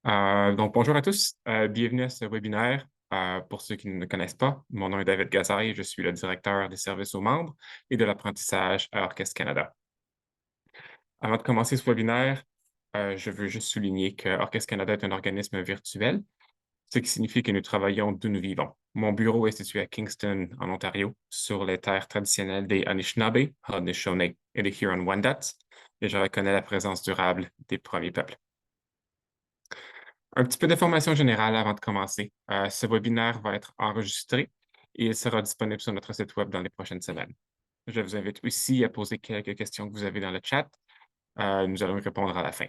Donc, bonjour à tous. Bienvenue à ce webinaire. Pour ceux qui ne me connaissent pas, mon nom est David Gazaille, je suis le directeur des services aux membres et de l'apprentissage à Orchestre Canada. Avant de commencer ce webinaire, je veux juste souligner que Orchestre Canada est un organisme virtuel, ce qui signifie que nous travaillons d'où nous vivons. Mon bureau est situé à Kingston, en Ontario, sur les terres traditionnelles des Anishinaabe, Haudenosaunee et des Huron-Wendat, et je reconnais la présence durable des premiers peuples. Un petit peu d'informations générales avant de commencer. Ce webinaire va être enregistré et il sera disponible sur notre site web dans les prochaines semaines. Je vous invite aussi à poser quelques questions que vous avez dans le chat. Nous allons y répondre à la fin.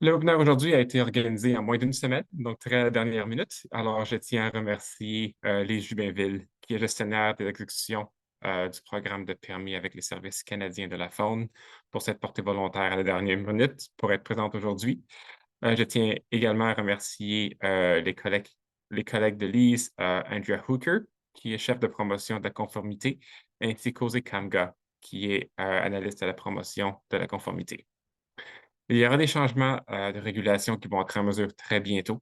Le webinaire aujourd'hui a été organisé en moins d'une semaine, donc très à la dernière minute. Alors, je tiens à remercier les Jubinville, qui est gestionnaire de l'exécution du programme de permis avec les services canadiens de la faune, pour s'être porté volontaire à la dernière minute pour être présente aujourd'hui. Je tiens également à remercier les collègues de Lise, Andrea Hooker, qui est chef de promotion de la conformité, ainsi qu'Ose Kamga, qui est analyste à la promotion de la conformité. Il y aura des changements de régulation qui vont entrer en mesure très bientôt,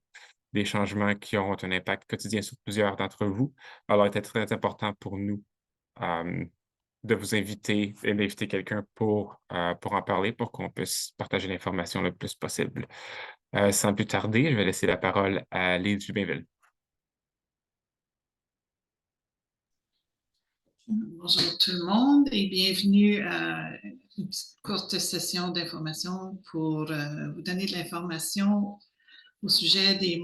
des changements qui auront un impact quotidien sur plusieurs d'entre vous. Alors, il était très important pour nous euh, de vous inviter et d'inviter quelqu'un pour en parler, pour qu'on puisse partager l'information le plus possible. Sans plus tarder, je vais laisser la parole à Lise Jubinville. Bonjour tout le monde et bienvenue à une petite courte session d'information pour vous donner de l'information au sujet des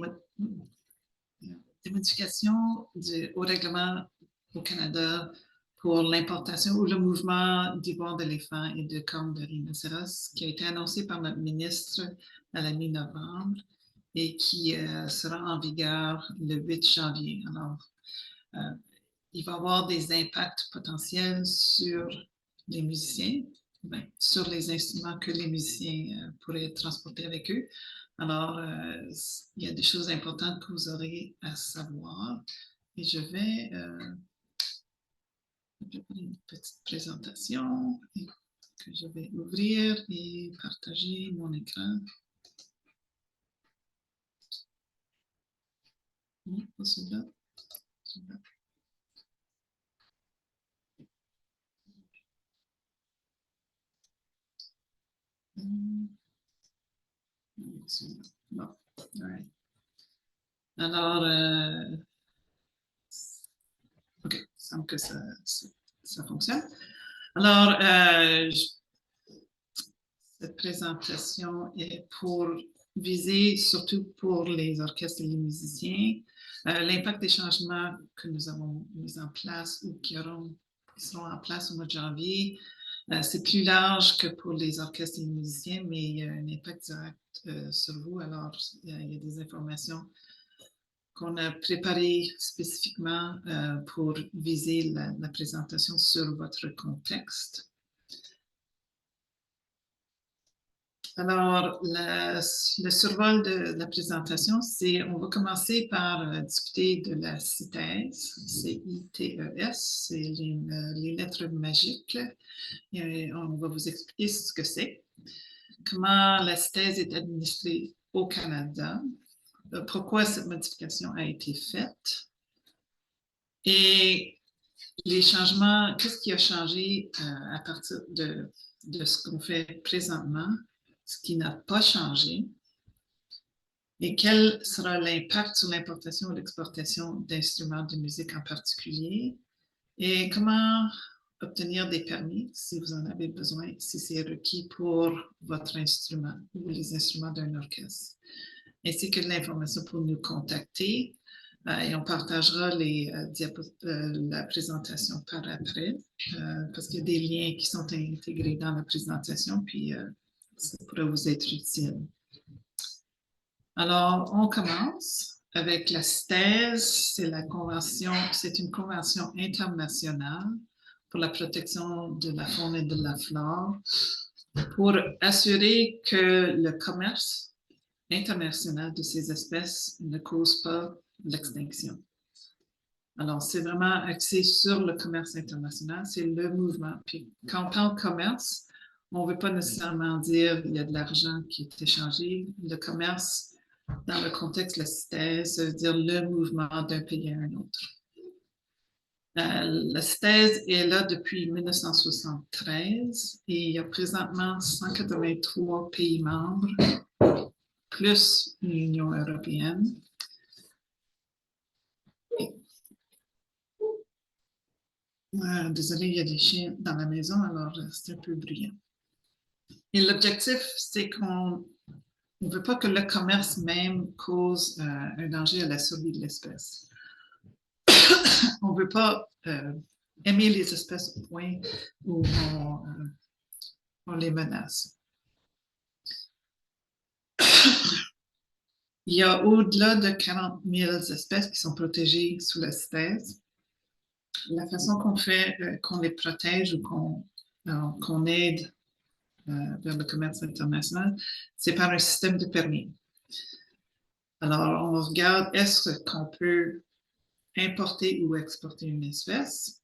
modifications au règlement au Canada pour l'importation ou le mouvement d'ivoire d'éléphant et de cornes de rhinocéros qui a été annoncé par notre ministre à la mi-novembre et qui sera en vigueur le 8 janvier. Alors, il va y avoir des impacts potentiels sur les musiciens, sur les instruments que les musiciens pourraient transporter avec eux. Alors, il y a des choses importantes que vous aurez à savoir. Et je vais une petite présentation que je vais ouvrir et partager mon écran. Non, pas celui-là. Bon, all right. Alors, OK, il semble que ça fonctionne. Alors, cette présentation est pour viser surtout pour les orchestres et les musiciens l'impact des changements que nous avons mis en place ou qui seront en place au mois de janvier. C'est plus large que pour les orchestres et les musiciens, mais il y a un impact direct sur vous. Alors, il y a des informations qu'on a préparées spécifiquement pour viser la présentation sur votre contexte. Alors, le survol de la présentation, on va commencer par discuter de la CITES, C-I-T-E-S, c'est les lettres magiques. Et on va vous expliquer ce que c'est, comment la CITES est administrée au Canada, pourquoi cette modification a été faite, et les changements, qu'est-ce qui a changé à partir de ce qu'on fait présentement, ce qui n'a pas changé, et quel sera l'impact sur l'importation ou l'exportation d'instruments de musique en particulier, et comment obtenir des permis si vous en avez besoin, si c'est requis pour votre instrument ou les instruments d'un orchestre, ainsi que de l'information pour nous contacter. Et on partagera la présentation par après, parce qu'il y a des liens qui sont intégrés dans la présentation, puis ça pourrait vous être utile. Alors, on commence avec la CITES, c'est une convention internationale pour la protection de la faune et de la flore, pour assurer que le commerce international de ces espèces ne cause pas l'extinction. Alors, c'est vraiment axé sur le commerce international, c'est le mouvement. Puis, quand on parle commerce, On ne veut pas nécessairement dire qu'il y a de l'argent qui est échangé. Le commerce, dans le contexte de la CITES, ça veut dire le mouvement d'un pays à un autre. La CITES est là depuis 1973 et il y a présentement 183 pays membres, plus l'Union européenne. Désolé, il y a des chiens dans la maison, alors c'est un peu bruyant. Et l'objectif, c'est qu'on ne veut pas que le commerce même cause un danger à la survie de l'espèce. On ne veut pas aimer les espèces au point où on les menace. Il y a au-delà de 40 000 espèces qui sont protégées sous la CITES. La façon qu'on fait, qu'on les protège ou qu'on aide vers le commerce international, c'est par un système de permis. Alors, on regarde est-ce qu'on peut importer ou exporter une espèce.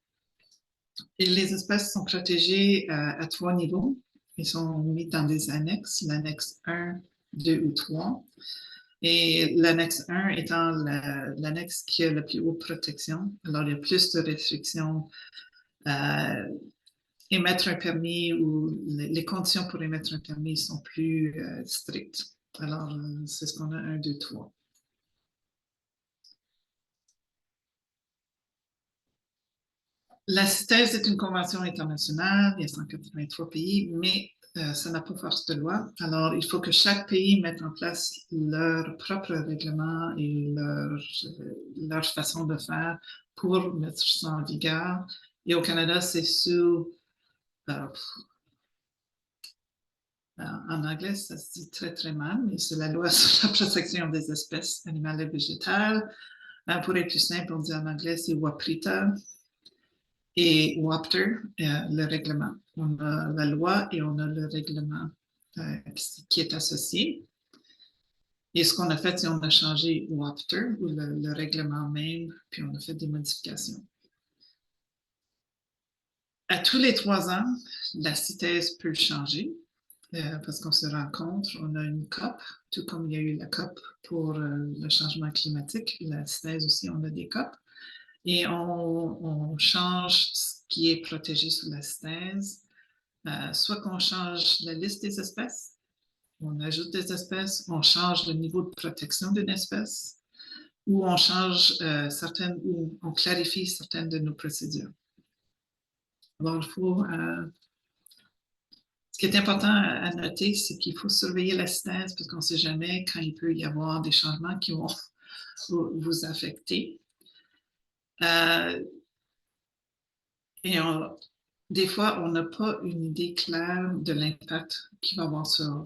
Et les espèces sont protégées à 3 niveaux. Ils sont mis dans des annexes, l'annexe 1, 2 ou 3. Et l'annexe 1 étant l'annexe qui a la plus haute protection. Alors, il y a plus de restrictions. Émettre un permis ou les conditions pour émettre un permis sont plus strictes. Alors, c'est ce qu'on a 1, 2, 3. La CITES est une convention internationale, il y a 183 pays, mais ça n'a pas force de loi. Alors, il faut que chaque pays mette en place leur propre règlement et leur façon de faire pour mettre ça en vigueur. Et au Canada, c'est sous... en anglais, ça se dit très, très mal, mais c'est la loi sur la protection des espèces animales et végétales. Pour être plus simple, on dit en anglais, c'est WAPRITA. Et WAPTER, le règlement. On a la loi et on a le règlement qui est associé. Et ce qu'on a fait, c'est qu'on a changé WAPTER, ou le règlement même, puis on a fait des modifications. À tous les 3 ans, la CITES peut changer parce qu'on se rencontre, on a une COP, tout comme il y a eu la COP pour le changement climatique. La CITES aussi, on a des COP. Et on change ce qui est protégé sous la CITES, soit qu'on change la liste des espèces, on ajoute des espèces, on change le niveau de protection d'une espèce, ou on change certaines, ou on clarifie certaines de nos procédures. Alors, ce qui est important à noter, c'est qu'il faut surveiller la CITES parce qu'on ne sait jamais quand il peut y avoir des changements qui vont vous affecter. Et des fois, on n'a pas une idée claire de l'impact qu'il va avoir sur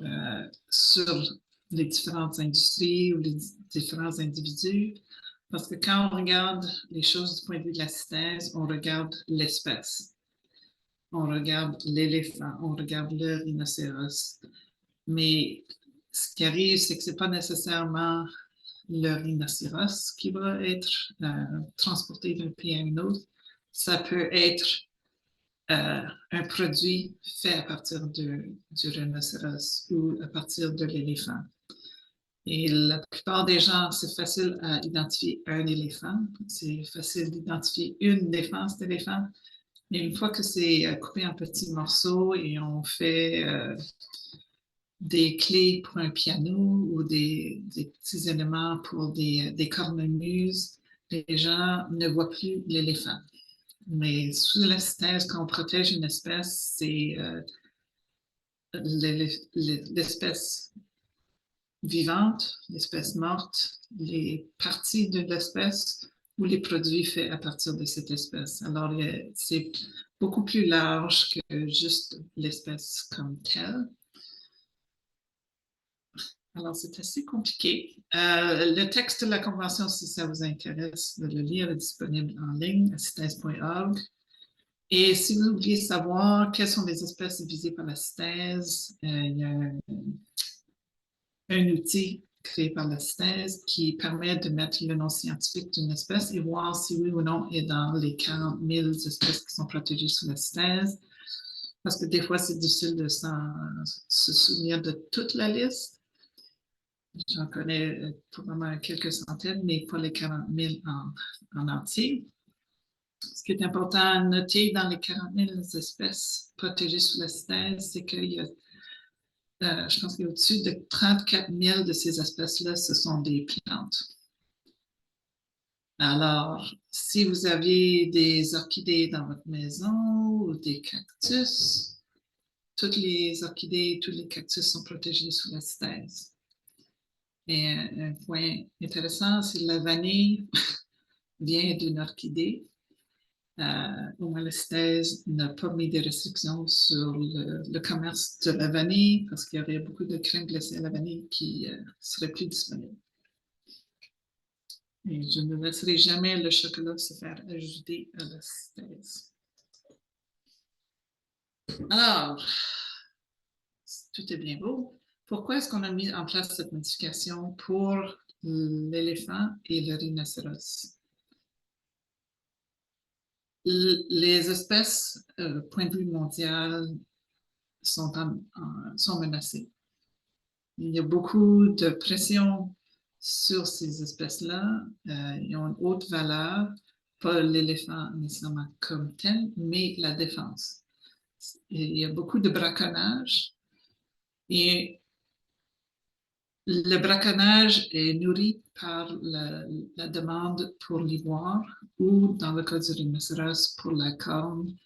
les différentes industries ou les différents individus. Parce que quand on regarde les choses du point de vue de la CITES, on regarde l'espèce. On regarde l'éléphant, on regarde le rhinocéros. Mais ce qui arrive, c'est que ce n'est pas nécessairement le rhinocéros qui va être transporté d'un pays à un autre. Ça peut être un produit fait à partir du rhinocéros ou à partir de l'éléphant. Et la plupart des gens, c'est facile à identifier un éléphant, c'est facile d'identifier une défense d'éléphant, mais une fois que c'est coupé en petits morceaux et on fait des clés pour un piano ou des petits éléments pour des cornemuses, les gens ne voient plus l'éléphant. Mais sous la CITES, quand on protège une espèce, c'est l'espèce vivante, l'espèce morte, les parties de l'espèce ou les produits faits à partir de cette espèce. Alors, c'est beaucoup plus large que juste l'espèce comme telle. Alors, c'est assez compliqué. Le texte de la Convention, si ça vous intéresse de le lire, est disponible en ligne à cites.org. Et si vous vouliez savoir quelles sont les espèces visées par la CITES, il y a un outil créé par la CITES qui permet de mettre le nom scientifique d'une espèce et voir si oui ou non est dans les 40 000 espèces qui sont protégées sous la CITES. parce que des fois, c'est difficile de se souvenir de toute la liste. J'en connais probablement quelques centaines, mais pas les 40 000 en entier. Ce qui est important à noter dans les 40 000 espèces protégées sous la CITES, c'est qu'il y a, je pense qu'il y a au-dessus de 34 000 de ces espèces-là, ce sont des plantes. Alors, si vous avez des orchidées dans votre maison ou des cactus, toutes les orchidées, tous les cactus sont protégés sous la CITES. Et un point intéressant, c'est la vanille vient d'une orchidée. Au moins, la CITES n'a pas mis de restrictions sur le commerce de la vanille parce qu'il y aurait beaucoup de crème glacée à la vanille qui seraient plus disponibles. Et je ne laisserai jamais le chocolat se faire ajouter à la CITES. Alors, tout est bien beau. Pourquoi est-ce qu'on a mis en place cette modification pour l'éléphant et le rhinocéros? Les espèces, point de vue mondial, sont menacées. Il y a beaucoup de pression sur ces espèces-là. Ils ont une haute valeur, pas l'éléphant nécessairement comme tel, mais la défense. Il y a beaucoup de braconnage et le braconnage est nourri par la demande pour l'ivoire ou, dans le cas du rhinocéros, pour la corne,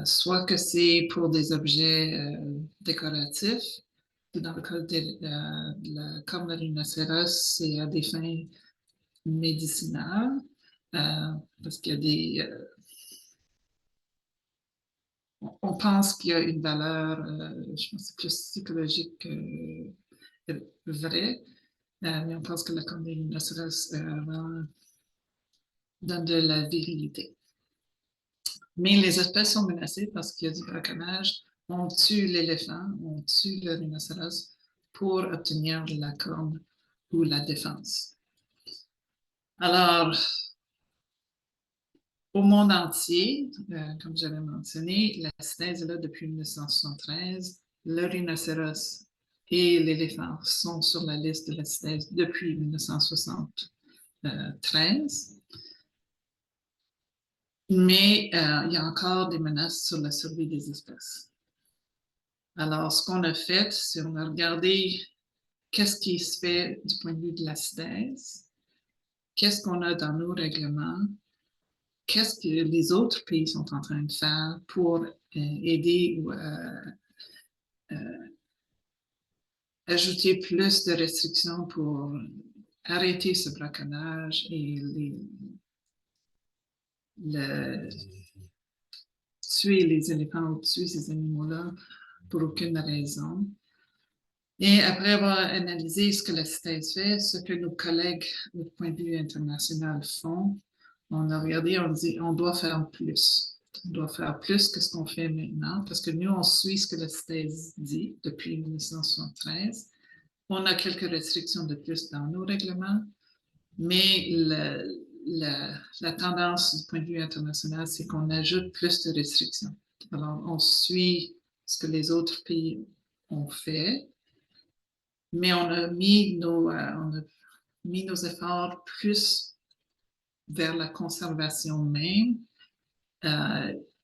soit que c'est pour des objets décoratifs, ou dans le cas de la corne de rhinocéros, c'est à des fins médicinales, parce qu'il y a des... on pense qu'il y a une valeur, je pense, plus psychologique que vraie, mais on pense que la corne de rhinocéros donne de la virilité. Mais les espèces sont menacées parce qu'il y a du braconnage. On tue l'éléphant, on tue le rhinocéros pour obtenir la corne ou la défense. Alors, au monde entier, comme j'avais mentionné, la CITES est là depuis 1973. Le rhinocéros et l'éléphant sont sur la liste de la CITES depuis 1973. Mais il y a encore des menaces sur la survie des espèces. Alors, ce qu'on a fait, c'est qu'on a regardé qu'est-ce qui se fait du point de vue de la CITES, qu'est-ce qu'on a dans nos règlements, qu'est-ce que les autres pays sont en train de faire pour aider ou ajouter plus de restrictions pour arrêter ce braconnage et tuer les éléphants ou tuer ces animaux-là pour aucune raison. Et après avoir analysé ce que la CITES fait, ce que nos collègues au point de vue international font, on a regardé, on dit, on doit faire plus. On doit faire plus que ce qu'on fait maintenant, parce que nous, on suit ce que la CITES dit depuis 1973. On a quelques restrictions de plus dans nos règlements, mais la tendance du point de vue international, c'est qu'on ajoute plus de restrictions. Alors, on suit ce que les autres pays ont fait, mais on a mis nos efforts plus vers la conservation même,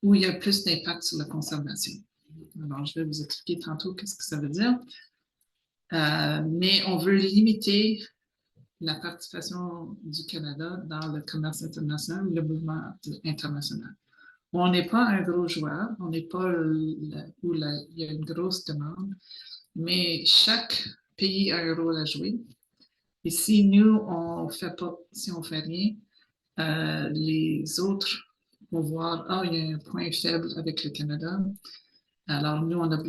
où il y a plus d'impact sur la conservation. Alors, je vais vous expliquer tantôt qu'est-ce que ça veut dire. Mais on veut limiter la participation du Canada dans le commerce international, le mouvement international. On n'est pas un gros joueur, on n'est pas où il y a une grosse demande, mais chaque pays a un rôle à jouer. Et si nous, on fait pas, si on fait rien, les autres vont voir, ah, il y a un point faible avec le Canada. Alors, nous, on a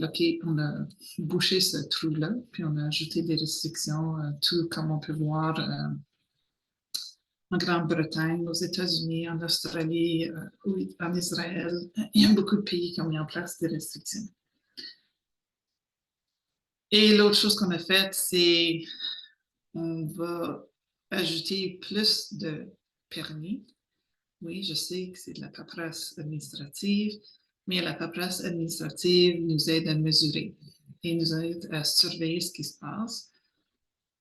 bouché ce trou-là, puis on a ajouté des restrictions, tout comme on peut voir en Grande-Bretagne, aux États-Unis, en Australie, en Israël. Il y a beaucoup de pays qui ont mis en place des restrictions. Et l'autre chose qu'on a faite, c'est on va ajouter plus de permis. Oui, je sais que c'est de la paperasse administrative, mais la paperasse administrative nous aide à mesurer et nous aide à surveiller ce qui se passe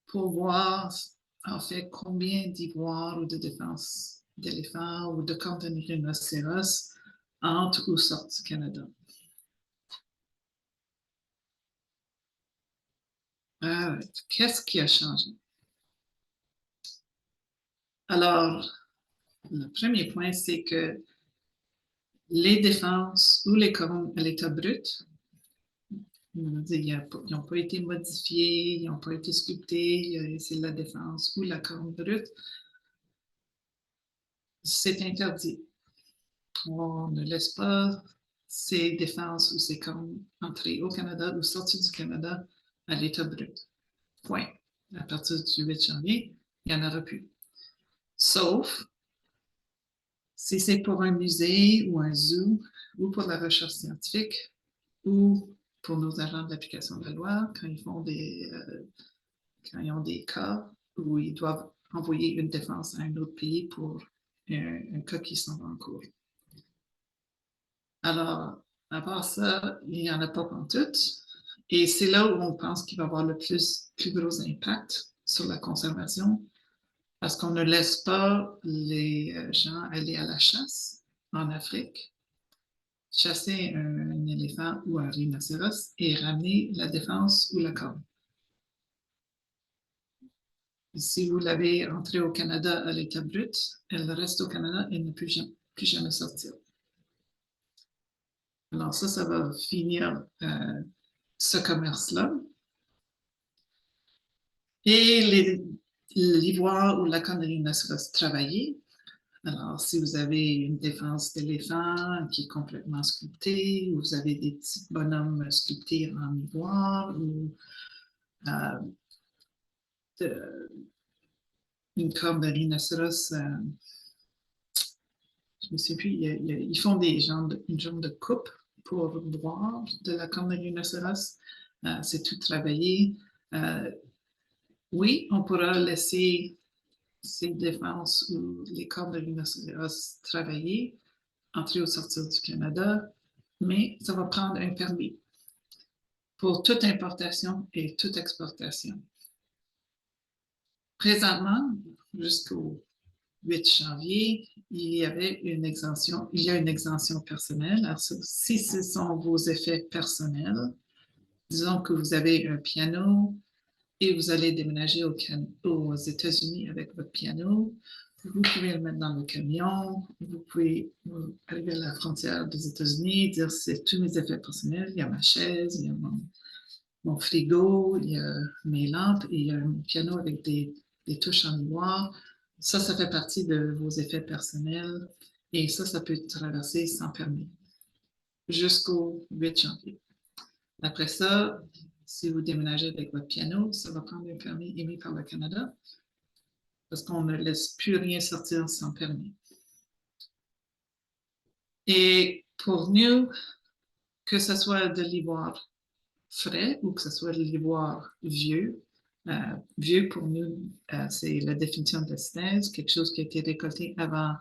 pour voir en fait combien d'ivoire ou de défense d'éléphants ou de cornes de rhinocéros entrent ou sortent du Canada. Qu'est-ce qui a changé? Alors, le premier point, c'est que les défenses ou les cornes à l'état brut, ils n'ont pas été modifiés, ils n'ont pas été sculptés, c'est la défense ou la corne brute. C'est interdit. On ne laisse pas ces défenses ou ces cornes entrer au Canada ou sortir du Canada à l'état brut. Point. À partir du 8 janvier, il n'y en aura plus. Sauf si c'est pour un musée ou un zoo ou pour la recherche scientifique ou pour nos agents de l'application de la loi quand ils font quand ils ont des cas où ils doivent envoyer une défense à un autre pays pour un cas qui s'en va en cours. Alors, à part ça, il n'y en a pas en tout. Et c'est là où on pense qu'il va y avoir le plus gros impact sur la conservation, parce qu'on ne laisse pas les gens aller à la chasse en Afrique, chasser un éléphant ou un rhinocéros et ramener la défense ou la corne. Si vous l'avez entrée au Canada à l'état brut, elle reste au Canada et ne peut plus jamais sortir. Alors ça va finir ce commerce-là. Et l'ivoire ou la corne de rhinocéros travaillée. Alors, si vous avez une défense d'éléphant qui est complètement sculptée, ou vous avez des petits bonhommes sculptés en ivoire, ou une corne de rhinocéros, je ne sais plus, ils font une jambe de coupe pour boire de la corne de rhinocéros. C'est tout travaillé. Oui, on pourra laisser ces défenses ou les cornes de rhinocéros travailler, entrer ou sortir du Canada, mais ça va prendre un permis pour toute importation et toute exportation. Présentement, jusqu'au 8 janvier, il y a une exemption personnelle. Alors, si ce sont vos effets personnels, disons que vous avez un piano et vous allez déménager aux États-Unis avec votre piano, vous pouvez le mettre dans le camion, vous pouvez arriver à la frontière des États-Unis, dire c'est tous mes effets personnels, il y a ma chaise, il y a mon frigo, il y a mes lampes, et il y a un piano avec des touches en ivoire. Ça fait partie de vos effets personnels et ça peut traverser sans permis jusqu'au 8 janvier. Après ça, si vous déménagez avec votre piano, ça va prendre un permis émis par le Canada parce qu'on ne laisse plus rien sortir sans permis. Et pour nous, que ce soit de l'ivoire frais ou que ce soit de l'ivoire vieux, vieux pour nous, c'est la définition de synthèse, quelque chose qui a été récolté avant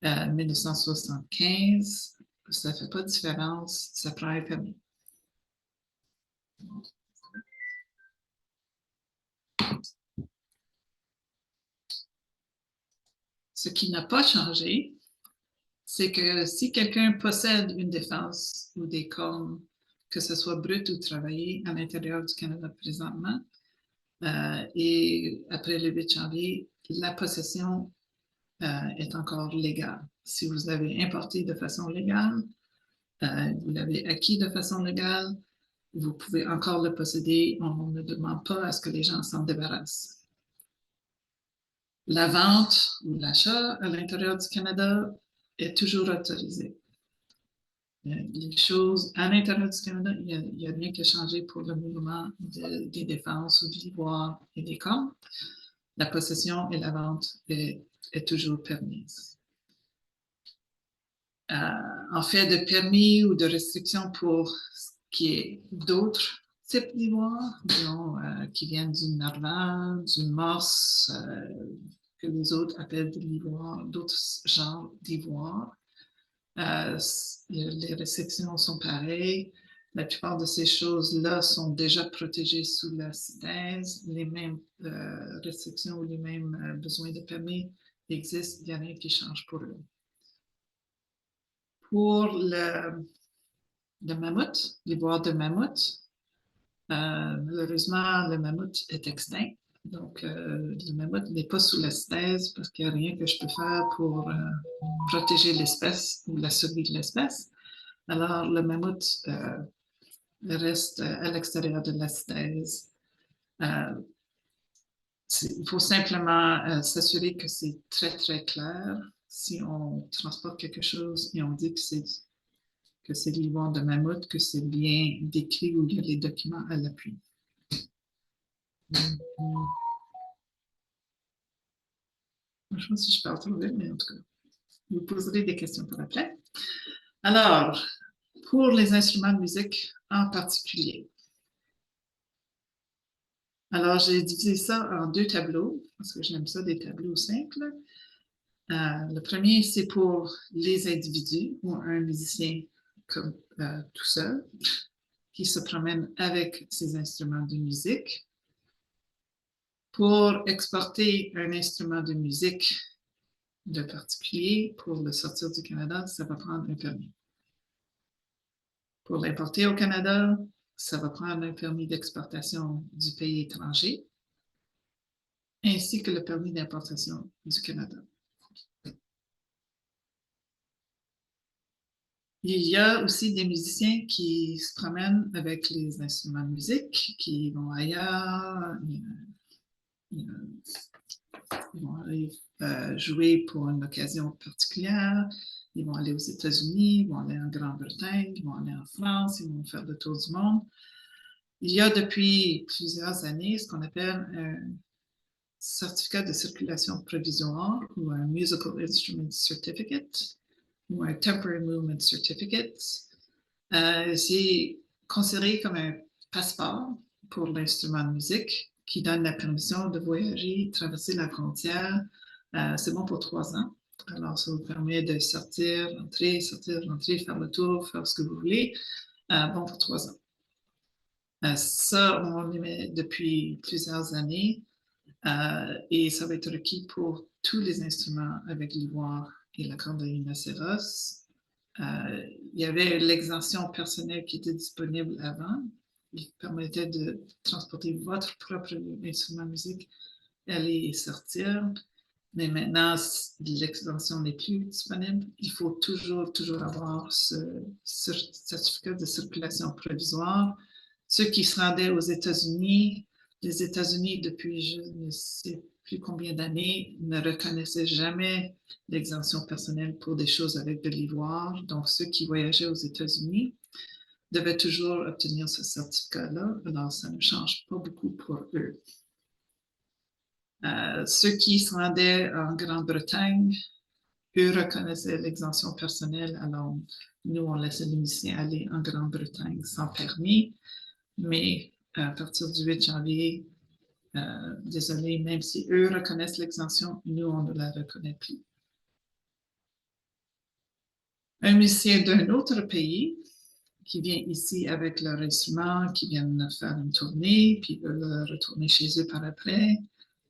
1975. Ça ne fait pas de différence, ça prend un permis. Ce qui n'a pas changé, c'est que si quelqu'un possède une défense ou des cornes, que ce soit brut ou travaillé à l'intérieur du Canada présentement, et après le 8 janvier, la possession est encore légale. Si vous l'avez importé de façon légale, vous l'avez acquis de façon légale, vous pouvez encore le posséder. On ne demande pas à ce que les gens s'en débarrassent. La vente ou l'achat à l'intérieur du Canada est toujours autorisé. Les choses à l'intérieur du Canada, il n'y a rien qui a changé pour le mouvement des défenses ou de l'ivoire et des cornes. La possession et la vente est toujours permise. En fait, de permis ou de restrictions pour ce qui est d'autres types d'ivoire, qui viennent du narval, du morse, que les autres appellent de l'ivoire, d'autres genres d'ivoire. Les restrictions sont pareilles. La plupart de ces choses-là sont déjà protégées sous la CITES. Les mêmes restrictions ou les mêmes besoins de permis existent. Il n'y a rien qui change pour eux. Pour le mammouth, les bois de mammouth, malheureusement, le mammouth est extinct. Donc, le mammouth n'est pas sous la CITES parce qu'il n'y a rien que je peux faire pour protéger l'espèce ou la survie de l'espèce. Alors, le mammouth reste à l'extérieur de la CITES. Il faut simplement s'assurer que c'est très, très clair. Si on transporte quelque chose et on dit que c'est l'ivoire de mammouth, que c'est bien décrit ou il y a les documents à l'appui. Je sais pas si je parle trop vite, mais en tout cas, vous poserez des questions par après. Alors, pour les instruments de musique en particulier. Alors, j'ai divisé ça en 2 tableaux, parce que j'aime ça, des tableaux simples. Le premier, c'est pour les individus ou un musicien comme tout seul qui se promène avec ses instruments de musique. Pour exporter un instrument de musique de particulier, pour le sortir du Canada, ça va prendre un permis. Pour l'importer au Canada, ça va prendre un permis d'exportation du pays étranger, ainsi que le permis d'importation du Canada. Il y a aussi des musiciens qui se promènent avec les instruments de musique, qui vont ailleurs, ils vont aller jouer pour une occasion particulière, ils vont aller aux États-Unis, ils vont aller en Grande-Bretagne, ils vont aller en France, ils vont faire le tour du monde. Il y a depuis plusieurs années ce qu'on appelle un certificat de circulation provisoire ou un Musical Instrument Certificate ou un Temporary Movement Certificate. C'est considéré comme un passeport pour l'instrument de musique qui donne la permission de voyager, traverser la frontière. C'est bon pour 3 ans. Alors, ça vous permet de sortir, rentrer, faire le tour, faire ce que vous voulez. Bon pour 3 ans. Ça, on le met depuis plusieurs années et ça va être requis pour tous les instruments avec l'ivoire et la corde de rhinocéros. Il y avait l'exemption personnelle qui était disponible avant. Il permettait de transporter votre propre instrument de musique, aller et sortir. Mais maintenant, l'exemption n'est plus disponible. Il faut toujours avoir ce certificat de circulation provisoire. Ceux qui se rendaient aux États-Unis, les États-Unis, depuis je ne sais plus combien d'années, ne reconnaissaient jamais l'exemption personnelle pour des choses avec de l'ivoire. Donc, ceux qui voyageaient aux États-Unis devaient toujours obtenir ce certificat-là. Alors, ça ne change pas beaucoup pour eux. Ceux qui se rendaient en Grande-Bretagne, eux reconnaissaient l'exemption personnelle. Alors, nous, on laissait les musiciens aller en Grande-Bretagne sans permis. Mais à partir du 8 janvier, désolé, même si eux reconnaissent l'exemption, nous, on ne la reconnaît plus. Un musicien d'un autre pays qui vient ici avec leur instrument, qui viennent faire une tournée, puis veulent retourner chez eux par après,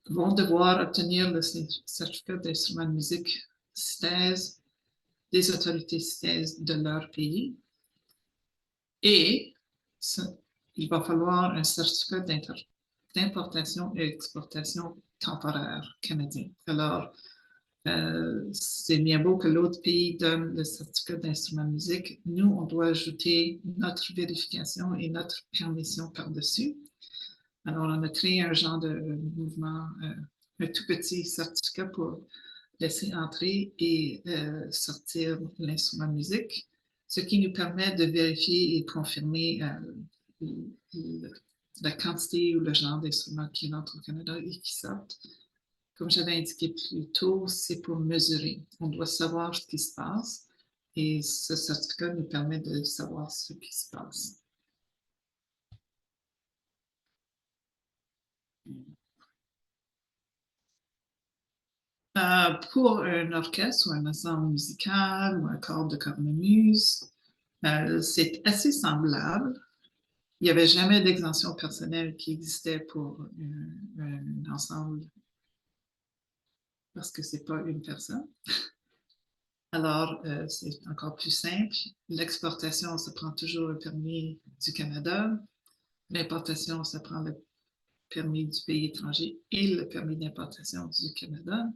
vont devoir obtenir le certificat d'instrument de musique CITES des autorités CITES de leur pays. Et il va falloir un certificat d'importation et exportation temporaire canadien. Alors, c'est bien beau que l'autre pays donne le certificat d'instrument de musique. Nous, on doit ajouter notre vérification et notre permission par-dessus. Alors, on a créé un genre de mouvement, un tout petit certificat pour laisser entrer et sortir l'instrument de musique, ce qui nous permet de vérifier et confirmer la quantité ou le genre d'instruments qui entrent au Canada et qui sortent. Comme j'avais indiqué plus tôt, c'est pour mesurer. On doit savoir ce qui se passe et ce certificat nous permet de savoir ce qui se passe. Pour un orchestre ou un ensemble musical ou un corps de cornemuse, c'est assez semblable. Il n'y avait jamais d'exemption personnelle qui existait pour un ensemble parce que ce n'est pas une personne. Alors, c'est encore plus simple. L'exportation, ça prend toujours le permis du Canada. L'importation, ça prend le permis du pays étranger et le permis d'importation du Canada.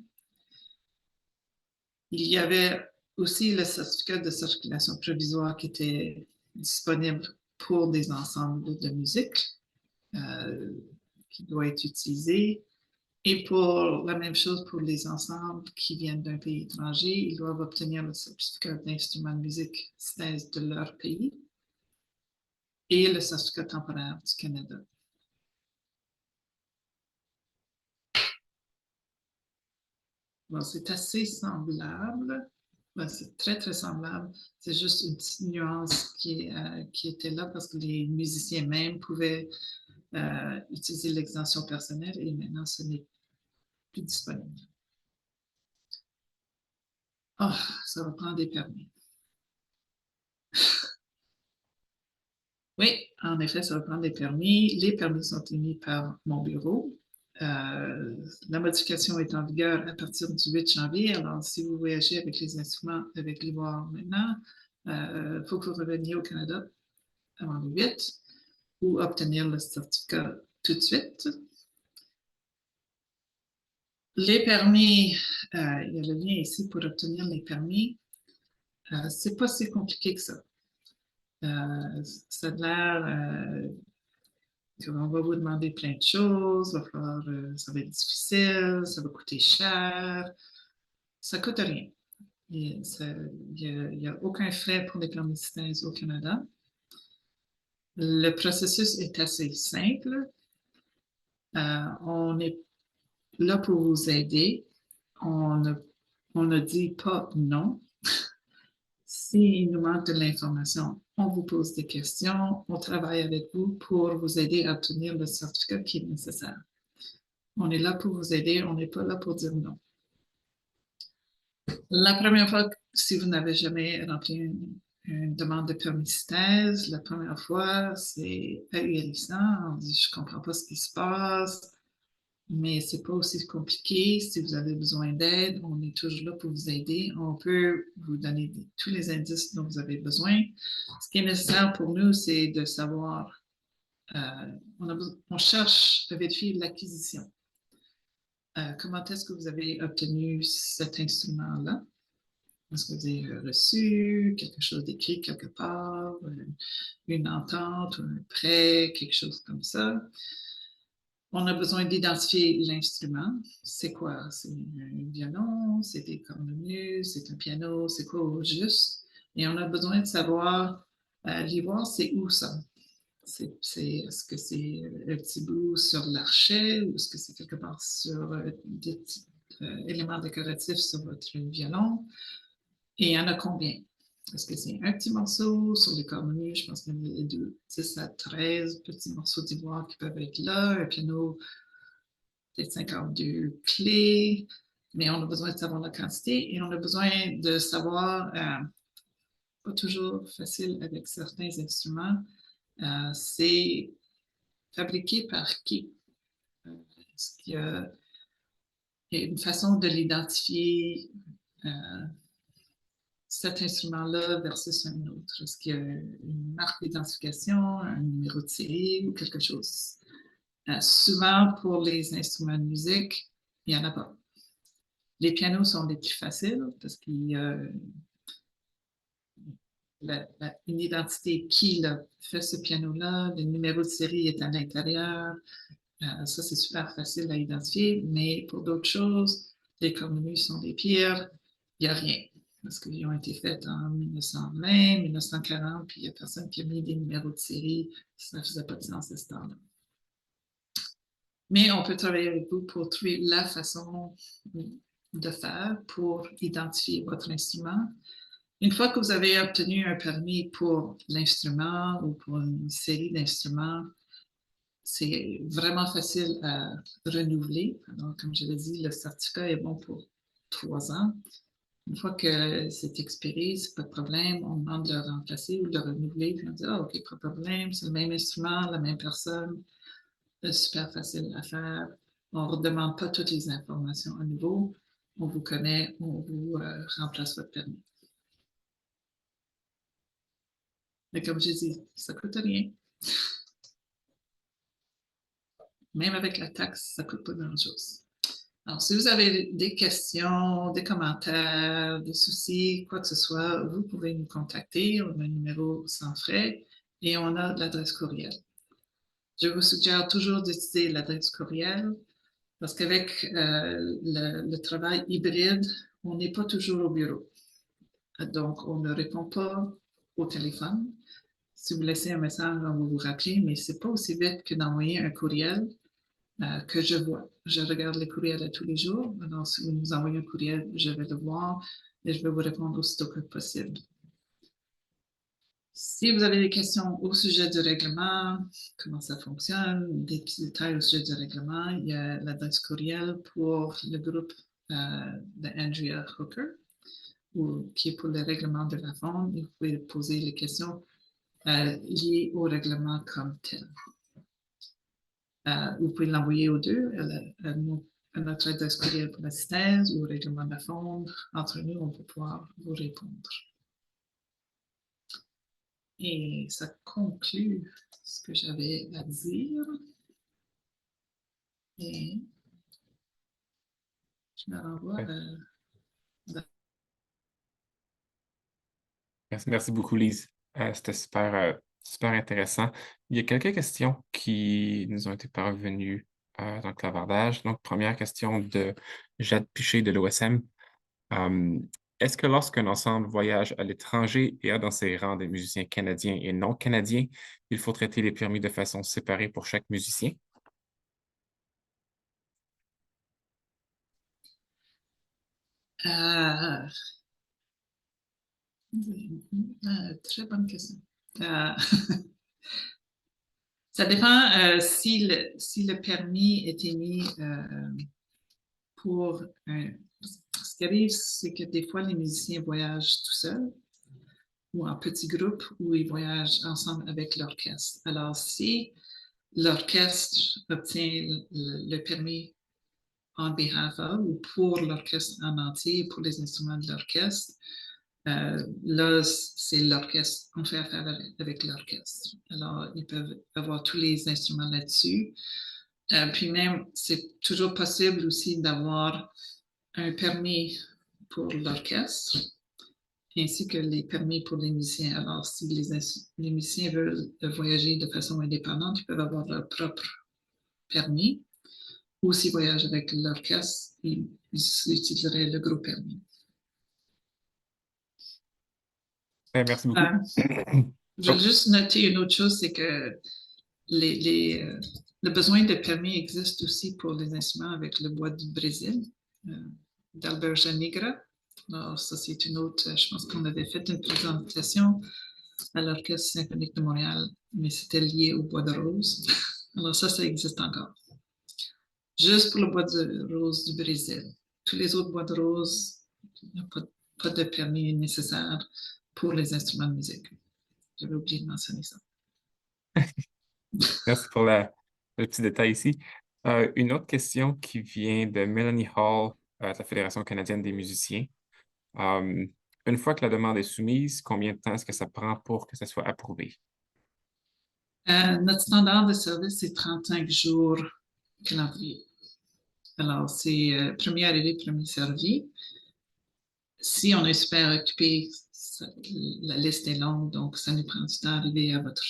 Il y avait aussi le certificat de circulation provisoire qui était disponible pour des ensembles de musique qui doit être utilisé. Et pour la même chose pour les ensembles qui viennent d'un pays étranger, ils doivent obtenir le certificat d'instrument de musique STES de leur pays et le certificat temporaire du Canada. Bon, c'est assez semblable. Ben, c'est très, très semblable. C'est juste une petite nuance qui était là parce que les musiciens même pouvaient utiliser l'exemption personnelle et maintenant, ce n'est plus disponible. Oh, ça va prendre des permis. Oui, en effet, ça va prendre des permis. Les permis sont émis par mon bureau. La modification est en vigueur à partir du 8 janvier. Alors, si vous voyagez avec les instruments avec l'Ivoire maintenant, il faut que vous reveniez au Canada avant le 8 ou obtenir le certificat tout de suite. Les permis, il y a le lien ici pour obtenir les permis. C'est pas si compliqué que ça. Ça a l'air qu'on va vous demander plein de choses, ça va être difficile, ça va coûter cher. Ça coûte rien. Il n'y a aucun frais pour les permis au Canada. Le processus est assez simple. On est là pour vous aider. On ne dit pas non. S'il nous manque de l'information, on vous pose des questions, on travaille avec vous pour vous aider à obtenir le certificat qui est nécessaire. On est là pour vous aider, on n'est pas là pour dire non. La première fois, si vous n'avez jamais rempli une demande de permis de thèse, la première fois, c'est ahurissant. On dit, je ne comprends pas ce qui se passe, mais ce n'est pas aussi compliqué. Si vous avez besoin d'aide, on est toujours là pour vous aider. On peut vous donner tous les indices dont vous avez besoin. Ce qui est nécessaire pour nous, c'est de savoir, on cherche à vérifier l'acquisition. Comment est-ce que vous avez obtenu cet instrument-là? Est-ce que vous avez reçu quelque chose d'écrit quelque part, une entente, un prêt, quelque chose comme ça? On a besoin d'identifier l'instrument. C'est quoi? C'est un violon, c'est des cornemuses, c'est un piano, c'est quoi au juste? Et on a besoin de savoir, l'ivoire, c'est où ça? Est-ce que c'est un petit bout sur l'archet ou est-ce que c'est quelque part sur des éléments décoratifs sur votre violon? Et il y en a combien? Est-ce que c'est un petit morceau sur les cornemuses? Je pense qu'il y a 10 à 13 petits morceaux d'ivoire qui peuvent être là. Un piano, peut-être 52 clés. Mais on a besoin de savoir la quantité et on a besoin de savoir, pas toujours facile avec certains instruments, c'est fabriqué par qui? Est-ce qu'il y a une façon de l'identifier, cet instrument-là versus un autre? Est-ce qu'il y a une marque d'identification, un numéro de série ou quelque chose? Souvent, pour les instruments de musique, il n'y en a pas. Les pianos sont les plus faciles parce qu'il y a une identité qui fait ce piano-là, le numéro de série est à l'intérieur. Ça, c'est super facile à identifier, mais pour d'autres choses, les cornemuses sont des pires, il n'y a rien. Parce qu'ils ont été faits en 1920, 1940, puis il n'y a personne qui a mis des numéros de série. Ça ne faisait pas de sens à ce temps-là. Mais on peut travailler avec vous pour trouver la façon de faire pour identifier votre instrument. Une fois que vous avez obtenu un permis pour l'instrument ou pour une série d'instruments, c'est vraiment facile à renouveler. Alors, comme je l'ai dit, le certificat est bon pour 3 ans. Une fois que c'est expiré, c'est pas de problème, on demande de le remplacer ou de le renouveler, puis on dit, OK, pas de problème, c'est le même instrument, la même personne, c'est super facile à faire. On ne redemande pas toutes les informations à nouveau. On vous connaît, on vous remplace votre permis. Mais comme je dis, ça ne coûte rien. Même avec la taxe, ça ne coûte pas grand-chose. Alors, si vous avez des questions, des commentaires, des soucis, quoi que ce soit, vous pouvez nous contacter. On a un numéro sans frais et on a l'adresse courriel. Je vous suggère toujours d'utiliser l'adresse courriel parce qu'avec le travail hybride, on n'est pas toujours au bureau. Donc, on ne répond pas au téléphone. Si vous laissez un message, on va vous rappeler, mais ce n'est pas aussi vite que d'envoyer un courriel que je vois. Je regarde les courriels tous les jours. Alors, si vous nous envoyez un courriel, je vais le voir et je vais vous répondre aussitôt que possible. Si vous avez des questions au sujet du règlement, comment ça fonctionne, des petits détails au sujet du règlement, il y a l'adresse courriel pour le groupe de Andrea Hooker, qui est pour le règlement de la faune. Vous pouvez poser les questions liées au règlement comme tel. Vous pouvez l'envoyer aux deux, à notre adresse courriel pour la synthèse ou au règlement de la faune. Entre nous, on peut pouvoir vous répondre. Et ça conclut ce que j'avais à dire. Et je me renvoie Merci beaucoup, Lise. C'était super intéressant. Il y a quelques questions qui nous ont été parvenues dans le clavardage. Donc, première question de Jade Piché de l'OSM. Est-ce que lorsqu'un ensemble voyage à l'étranger et a dans ses rangs des musiciens canadiens et non canadiens, il faut traiter les permis de façon séparée pour chaque musicien? Très bonne question. Ça dépend si le permis est émis pour un... Ce qui arrive, c'est que des fois, les musiciens voyagent tout seuls ou en petits groupes ou ils voyagent ensemble avec l'orchestre. Alors, si l'orchestre obtient le permis en behalf of ou pour l'orchestre en entier, pour les instruments de l'orchestre, là, c'est l'orchestre, on fait affaire avec l'orchestre. Alors, ils peuvent avoir tous les instruments là-dessus. Puis même, c'est toujours possible aussi d'avoir un permis pour l'orchestre, ainsi que les permis pour les musiciens. Alors, si les musiciens veulent voyager de façon indépendante, ils peuvent avoir leur propre permis, ou s'ils voyagent avec l'orchestre, ils utiliseraient le gros permis. Merci beaucoup. Je veux juste noter une autre chose, c'est que le besoin de permis existe aussi pour les instruments avec le bois du Brésil, d'Alberja Negra. Alors, ça, c'est une autre, je pense qu'on avait fait une présentation à l'Orchestre symphonique de Montréal, mais c'était lié au bois de rose. Alors, ça existe encore. Juste pour le bois de rose du Brésil. Tous les autres bois de rose, il n'y a pas de permis nécessaire pour les instruments de musique. J'avais oublié de mentionner ça. Merci pour le petit détail ici. Une autre question qui vient de Melanie Hall de la Fédération canadienne des musiciens. Une fois que la demande est soumise, combien de temps est-ce que ça prend pour que ça soit approuvé? Notre standard de service, c'est 35 jours calendrier. Alors, c'est premier arrivé, premier servi. Si on est super occupé, la liste est longue, donc ça nous prend du temps d'arriver à votre...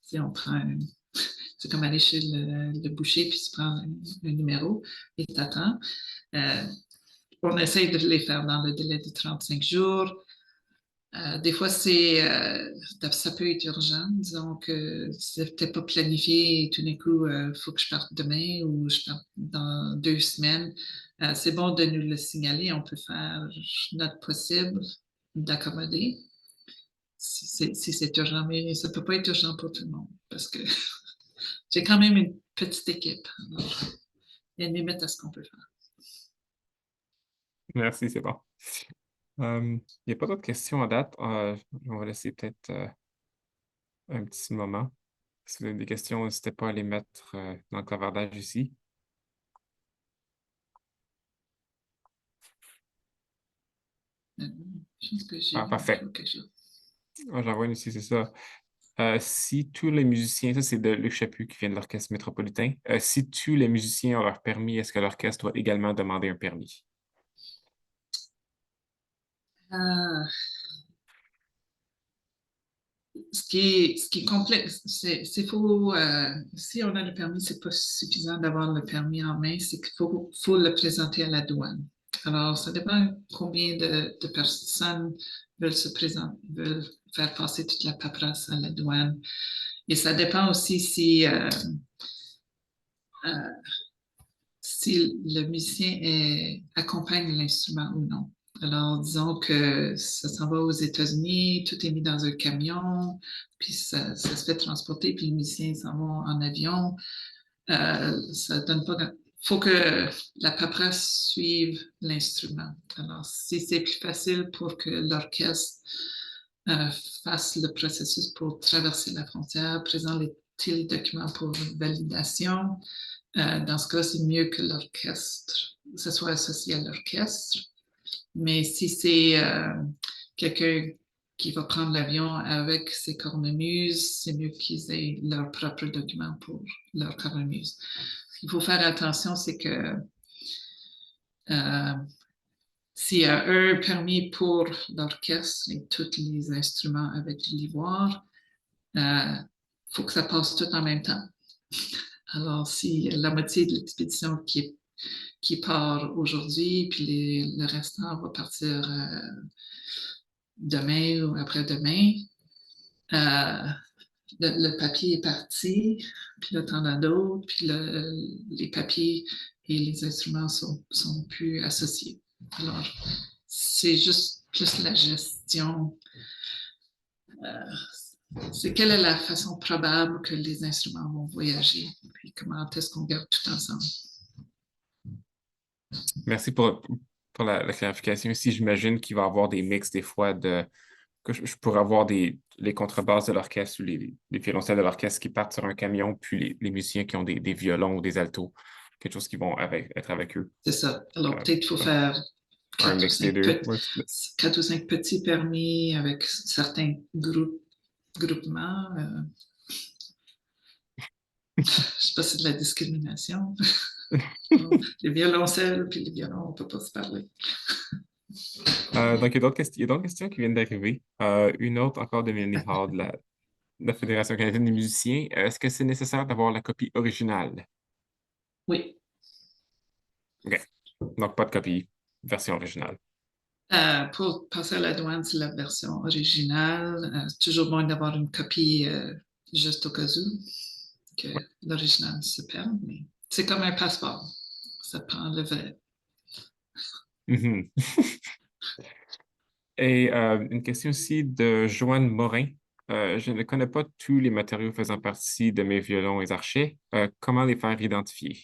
Si on prend c'est comme aller chez le boucher, puis tu prends un numéro et tu attends. On essaye de les faire dans le délai de 35 jours. Des fois, ça peut être urgent. Disons que c'est peut-être pas planifié et tout d'un coup, il faut que je parte demain ou je parte dans 2 semaines. C'est bon de nous le signaler. On peut faire notre possible d'accommoder si c'est urgent, mais ça ne peut pas être urgent pour tout le monde parce que j'ai quand même une petite équipe. Alors, il y a une limite à ce qu'on peut faire. Merci, c'est bon. Il n'y a pas d'autres questions à date. On va laisser peut-être un petit moment. Si vous avez des questions, n'hésitez pas à les mettre dans le clavardage ici. Je pense que j'ai Ah, parfait. quelque chose. J'en vois une ici, c'est ça. Si tous les musiciens, ça c'est de Luc Chaput qui vient de l'Orchestre métropolitain, si tous les musiciens ont leur permis, est-ce que l'orchestre doit également demander un permis? Euh, ce qui est complexe, c'est faux. Si on a le permis, c'est pas suffisant d'avoir le permis en main, c'est qu'il faut le présenter à la douane. Alors, ça dépend combien de personnes veulent se présenter, veulent faire passer toute la paperasse à la douane. Et ça dépend aussi euh, si le musicien accompagne l'instrument ou non. Alors, disons que ça s'en va aux États-Unis, tout est mis dans un camion, puis ça se fait transporter, puis les musiciens s'en vont en avion. Ça donne pas. Il faut que la paperasse suive l'instrument. Alors, si c'est plus facile pour que l'orchestre euh, fasse le processus pour traverser la frontière, présenter les documents pour validation, dans ce cas, c'est mieux que l'orchestre, ça soit associé à l'orchestre. Mais si c'est quelqu'un qui va prendre l'avion avec ses cornemuses, c'est mieux qu'ils aient leurs propres documents pour leur cornemuse. Ce qu'il faut faire attention, c'est que euh, s'il y a un permis pour l'orchestre et tous les instruments avec l'ivoire, il faut que ça passe tout en même temps. Alors, si la moitié de l'expédition qui part aujourd'hui, puis le restant va partir demain ou après-demain. Le papier est parti, puis là, t'en as d'autres, puis les papiers et les instruments sont plus associés. Alors, c'est juste plus la gestion. C'est quelle est la façon probable que les instruments vont voyager, puis comment est-ce qu'on garde tout ensemble. Merci pour la clarification ici. J'imagine qu'il va y avoir des mix des fois que je pourrais avoir les contrebasses de l'orchestre ou les violoncelles de l'orchestre qui partent sur un camion, puis les musiciens qui ont des violons ou des altos, quelque chose qui vont être avec eux. C'est ça. Alors, Euh, peut-être qu'il faut faire un quatre ou, mix des cinq deux. petits, Ouais, 4 ou 5 petits permis avec certains groupements. Je ne sais pas si c'est de la discrimination. Les violoncelles puis les violons, on ne peut pas se parler. Donc, il y a d'autres questions qui viennent d'arriver. Une autre encore de Mélanie Hall de la Fédération canadienne des musiciens. Est-ce que c'est nécessaire d'avoir la copie originale? Oui. OK. Donc, pas de copie, version originale. Pour passer à la douane, c'est la version originale. C'est toujours bon d'avoir une copie juste au cas où que l'original se perde, mais c'est comme un passeport. Ça prend le vrai. Mhm. Et une question aussi de Joanne Morin. Je ne connais pas tous les matériaux faisant partie de mes violons et archets. Comment les faire identifier?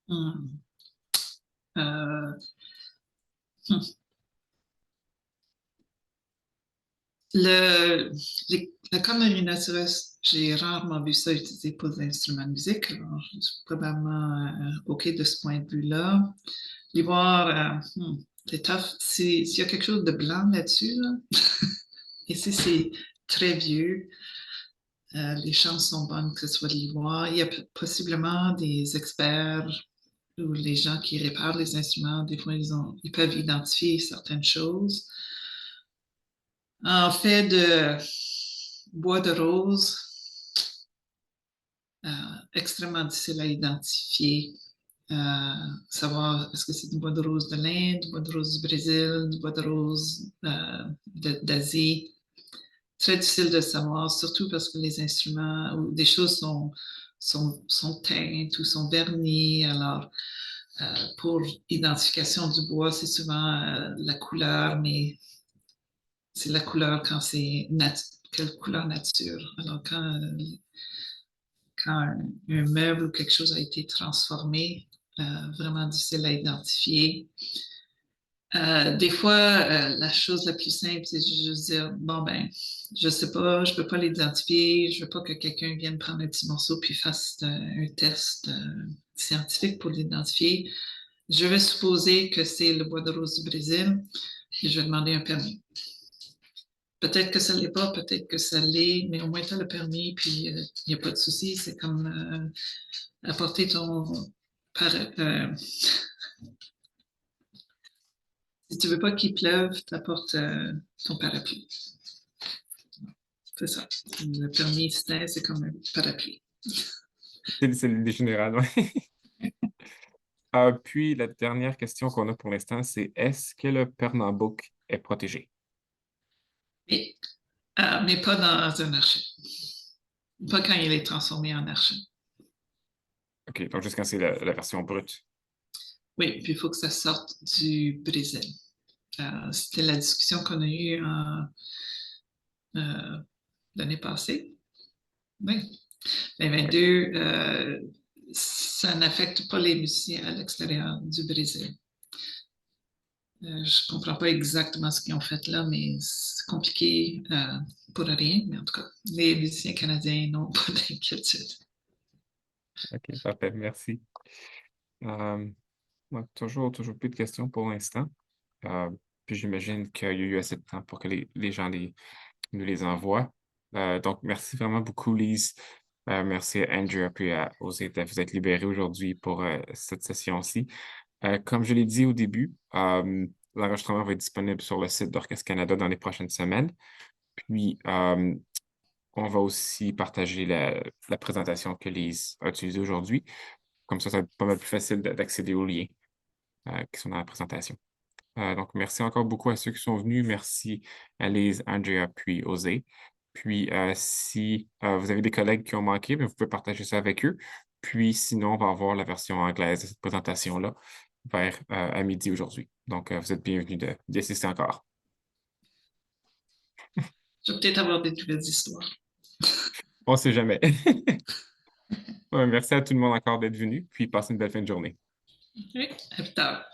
Hmm. Euh, hmm. Le, la corne rhinoceros, j'ai rarement vu ça utilisé pour des instruments de musique. Alors, je suis probablement OK de ce point de vue-là. L'ivoire, c'est tough. S'il y a quelque chose de blanc là-dessus, là, et si c'est très vieux, les chances sont bonnes que ce soit de l'ivoire. Il y a possiblement des experts ou les gens qui réparent les instruments, des fois, ils peuvent identifier certaines choses. En fait de bois de rose, extrêmement difficile à identifier. Savoir est-ce que c'est du bois de rose de l'Inde, du bois de rose du Brésil, du bois de rose d'Asie. Très difficile de savoir, surtout parce que les instruments ou des choses sont teintes ou sont vernies. Alors, pour identification du bois, c'est souvent la couleur, mais c'est la couleur quand c'est quelle couleur nature. Alors, quand un meuble ou quelque chose a été transformé, vraiment difficile à identifier. Des fois, la chose la plus simple, c'est juste dire, bon, ben, je sais pas, je peux pas l'identifier, je veux pas que quelqu'un vienne prendre un petit morceau puis fasse un test scientifique pour l'identifier. Je vais supposer que c'est le bois de rose du Brésil et je vais demander un permis. Peut-être que ça ne l'est pas, peut-être que ça l'est, mais au moins tu as le permis, puis il n'y a pas de souci. C'est comme apporter ton... si tu veux pas qu'il pleuve, tu apportes ton parapluie. C'est ça. Le permis, c'est comme un parapluie. C'est l'idée générale, oui. Puis, la dernière question qu'on a pour l'instant, c'est est-ce que le Pernambouc est protégé? Et, mais pas dans un archer. Pas quand il est transformé en archer. OK, donc juste quand c'est la version brute. Oui, puis il faut que ça sorte du Brésil. C'était la discussion qu'on a eue l'année passée. Oui, 2022, ça n'affecte pas les musiciens à l'extérieur du Brésil. Je ne comprends pas exactement ce qu'ils ont fait là, mais c'est compliqué pour rien. Mais en tout cas, les musiciens canadiens n'ont pas d'inquiétude. OK, parfait, merci. Ouais, toujours plus de questions pour l'instant. Puis j'imagine qu'il y a eu assez de temps pour que les gens nous les envoient. Donc, merci vraiment beaucoup, Lise. Merci à Andrew puis à Osée de vous être libérés aujourd'hui pour cette session-ci. Comme je l'ai dit au début, l'enregistrement va être disponible sur le site d'Orchestre Canada dans les prochaines semaines. Puis, on va aussi partager la présentation que Lise a utilisée aujourd'hui. Comme ça va être pas mal plus facile d'accéder aux liens qui sont dans la présentation. Donc, merci encore beaucoup à ceux qui sont venus. Merci à Lise, Andrea, puis Osée. Puis, si vous avez des collègues qui ont manqué, bien, vous pouvez partager ça avec eux. Puis, sinon, on va avoir la version anglaise de cette présentation-là vers à midi aujourd'hui. Donc, vous êtes bienvenus d'y assister encore. Je vais peut-être avoir des nouvelles histoires. On ne sait jamais. Ouais, merci à tout le monde encore d'être venu. Puis, passez une belle fin de journée. Okay. À plus tard.